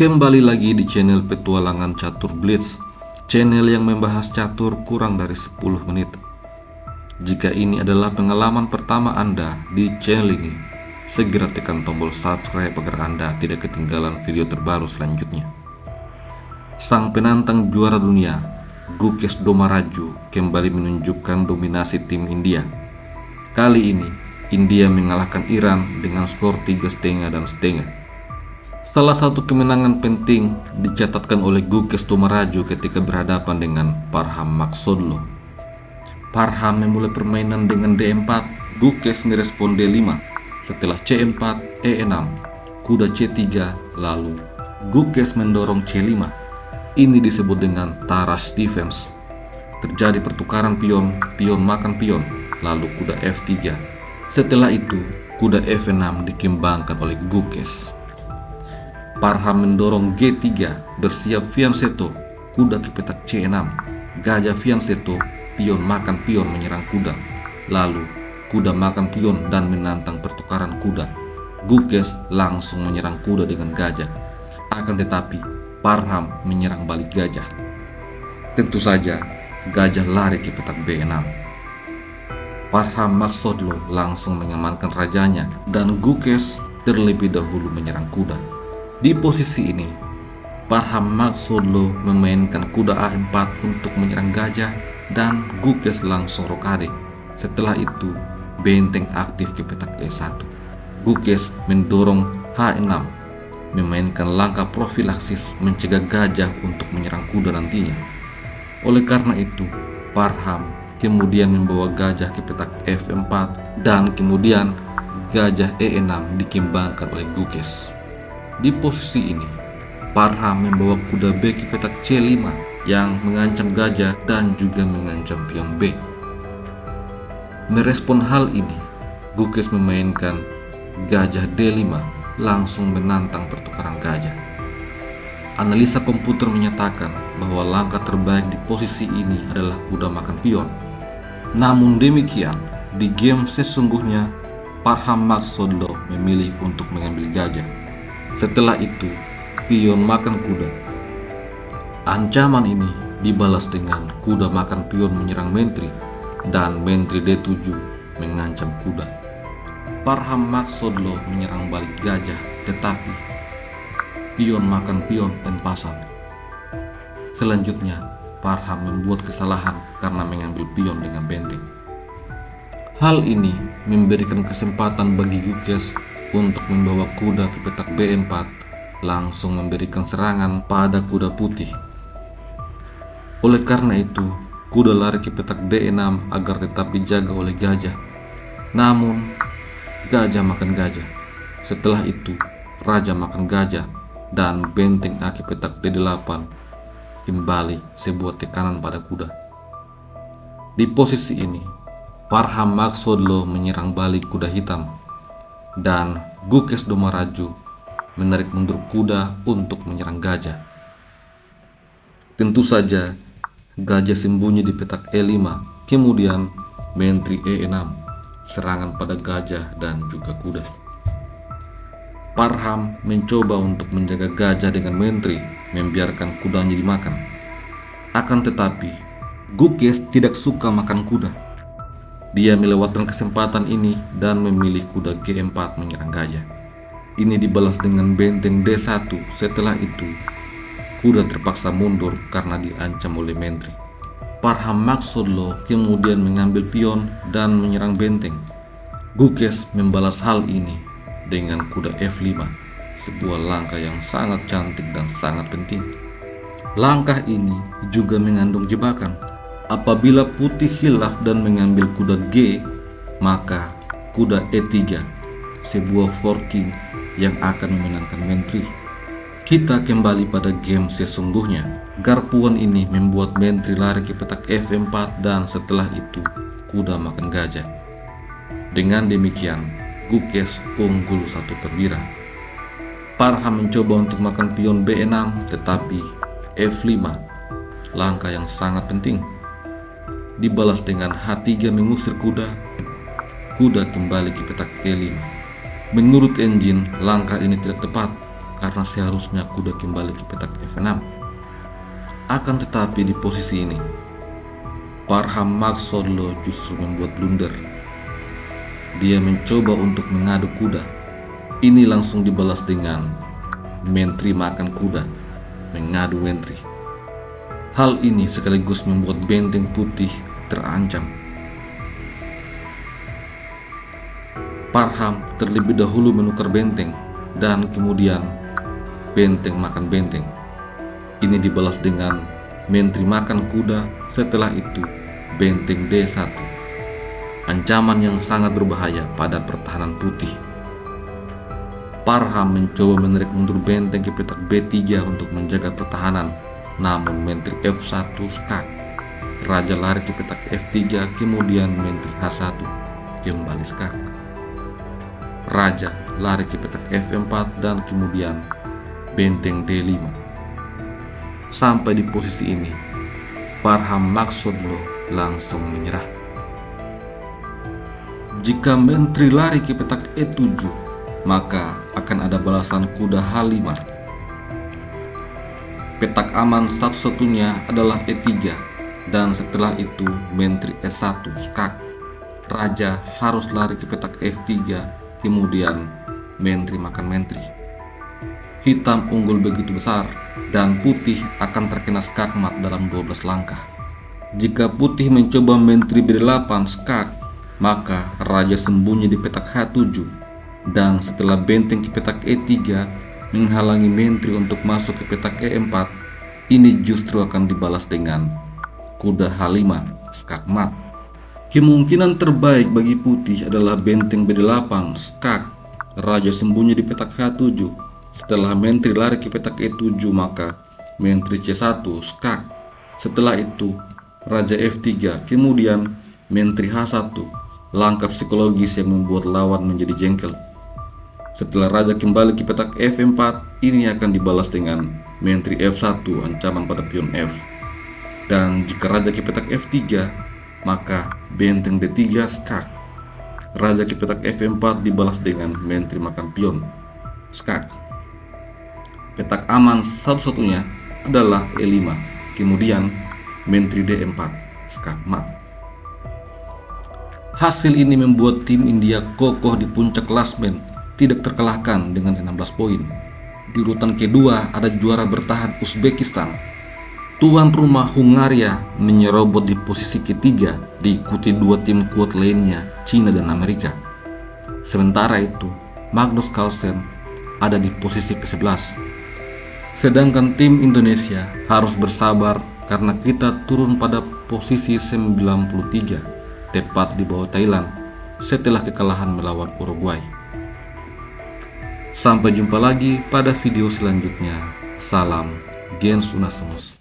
Kembali lagi di channel Petualangan Catur Blitz, channel yang membahas catur kurang dari 10 menit. Jika ini adalah pengalaman pertama Anda di channel ini, segera tekan tombol subscribe agar Anda tidak ketinggalan video terbaru selanjutnya. Sang penantang juara dunia, Gukesh Dommaraju, kembali menunjukkan dominasi tim India. Kali ini, India mengalahkan Iran dengan skor 3,5 dan setengah. Salah satu kemenangan penting dicatatkan oleh Gukesh Dommaraju ketika berhadapan dengan Parham Magshoodloo. Parham memulai permainan dengan D4, Gukesh merespon D5. Setelah C4, E6, kuda C3, lalu Gukesh mendorong C5. Ini disebut dengan Tarrasch defense. Terjadi pertukaran pion, pion makan pion, lalu kuda F3. Setelah itu, kuda F6 dikembangkan oleh Gukesh. Parham mendorong G3, bersiap fianchetto, kuda ke petak C6, gajah fianchetto, pion makan pion menyerang kuda, lalu kuda makan pion dan menantang pertukaran kuda. Gukesh langsung menyerang kuda dengan gajah, akan tetapi Parham menyerang balik gajah. Tentu saja gajah lari ke petak B6. Parham Magshoodloo langsung mengamankan rajanya dan Gukesh terlebih dahulu menyerang kuda. Di posisi ini, Parham Magshoodloo memainkan kuda A4 untuk menyerang gajah dan Gukesh langsung rokade. Setelah itu, benteng aktif ke petak E1. Gukesh mendorong H6, memainkan langkah profilaksis mencegah gajah untuk menyerang kuda nantinya. Oleh karena itu, Parham kemudian membawa gajah ke petak F4 dan kemudian gajah E6 dikembangkan oleh Gukesh. Di posisi ini, Parham membawa kuda B ke petak C5 yang mengancam gajah dan juga mengancam pion B. Merespon hal ini, Gukesh memainkan gajah D5 langsung menantang pertukaran gajah. Analisa komputer menyatakan bahwa langkah terbaik di posisi ini adalah kuda makan pion. Namun demikian, di game sesungguhnya Parham Magshoodloo memilih untuk mengambil gajah. Setelah itu, pion makan kuda. Ancaman ini dibalas dengan kuda makan pion menyerang menteri dan menteri D7 mengancam kuda. Parham Magshoodloo menyerang balik gajah, tetapi pion makan pion en passant. Selanjutnya, Parham membuat kesalahan karena mengambil pion dengan benteng. Hal ini memberikan kesempatan bagi Gukesh untuk membawa kuda ke petak B4, langsung memberikan serangan pada kuda putih. Oleh karena itu, kuda lari ke petak D6 agar tetap dijaga oleh gajah. Namun, gajah makan gajah. Setelah itu, raja makan gajah dan benteng A ke petak D8 kembali sebuah tekanan pada kuda. Di posisi ini, Parham Magshoodloo menyerang balik kuda hitam dan Gukesh Dommaraju menarik mundur kuda untuk menyerang gajah. Tentu saja gajah sembunyi di petak E5, kemudian menteri E6, serangan pada gajah dan juga kuda. Parham mencoba untuk menjaga gajah dengan menteri, membiarkan kudanya dimakan. Akan tetapi, Gukesh tidak suka makan kuda. Dia melewatkan kesempatan ini dan memilih kuda G4 menyerang gajah. Ini dibalas dengan benteng D1. Setelah itu, kuda terpaksa mundur karena diancam oleh menteri. Parham Magshoodloo kemudian mengambil pion dan menyerang benteng. Gukesh membalas hal ini dengan kuda F5, sebuah langkah yang sangat cantik dan sangat penting. Langkah ini juga mengandung jebakan. Apabila putih khilaf dan mengambil kuda G, maka kuda E3, sebuah forking yang akan memenangkan menteri. Kita kembali pada game sesungguhnya. Garpuan ini membuat menteri lari ke petak F4 dan setelah itu kuda makan gajah. Dengan demikian, Gukesh unggul 1 perbira. Parham mencoba untuk makan pion B6, tetapi F5, langkah yang sangat penting, dibalas dengan H3 mengusir kuda. Kuda kembali ke petak E5. Menurut engine, langkah ini tidak tepat karena seharusnya kuda kembali ke petak F6. Akan tetapi di posisi ini, Parham Magsudlo justru membuat blunder. Dia mencoba untuk mengadu kuda. Ini langsung dibalas dengan mentri makan kuda mengadu mentri. Hal ini sekaligus membuat benteng putih terancam. Parham terlebih dahulu menukar benteng dan kemudian benteng makan benteng. Ini dibalas dengan mentri makan kuda, setelah itu benteng D1. Ancaman yang sangat berbahaya pada pertahanan putih. Parham mencoba menarik mundur benteng ke petak B3 untuk menjaga pertahanan, namun mentri F1 skak. Raja lari ke petak F3, kemudian mentri H1 kembali skak. Raja lari ke petak F4 dan kemudian benteng D5. Sampai di posisi ini, Parham Magsudlo langsung menyerah. Jika mentri lari ke petak E7, maka akan ada balasan kuda H5. Petak aman satu-satunya adalah E3, dan setelah itu mentri E1 skak. Raja harus lari ke petak F3, kemudian mentri makan mentri. Hitam unggul begitu besar dan putih akan terkena skakmat dalam 12 langkah. Jika putih mencoba mentri B8 skak, maka raja sembunyi di petak H7, dan setelah benteng ke petak E3 menghalangi mentri untuk masuk ke petak E4, ini justru akan dibalas dengan kuda H5 skakmat. Kemungkinan terbaik bagi putih adalah benteng B8 skak, raja sembunyi di petak H7. Setelah mentri lari ke petak E7, maka mentri C1 skak. Setelah itu raja F3, kemudian mentri H1. Langkah psikologis yang membuat lawan menjadi jengkel. Setelah raja kembali ke petak F4, ini akan dibalas dengan mentri F1, ancaman pada pion F. Dan jika raja ke petak F3, maka benteng D3 skak. Raja ke petak F4 dibalas dengan mentri makan pion skak. Petak aman satu-satunya adalah E5, kemudian mentri D4 skakmat. Hasil ini membuat tim India kokoh di puncak klasmen, tidak terkalahkan dengan 16 poin. Di urutan kedua ada juara bertahan Uzbekistan. Tuan rumah Hungaria menyerobot di posisi ketiga, diikuti dua tim kuat lainnya, Cina dan Amerika. Sementara itu, Magnus Carlsen ada di posisi ke-11. Sedangkan tim Indonesia harus bersabar karena kita turun pada posisi 93, tepat di bawah Thailand setelah kekalahan melawan Uruguay. Sampai jumpa lagi pada video selanjutnya. Salam Gens Unasmus.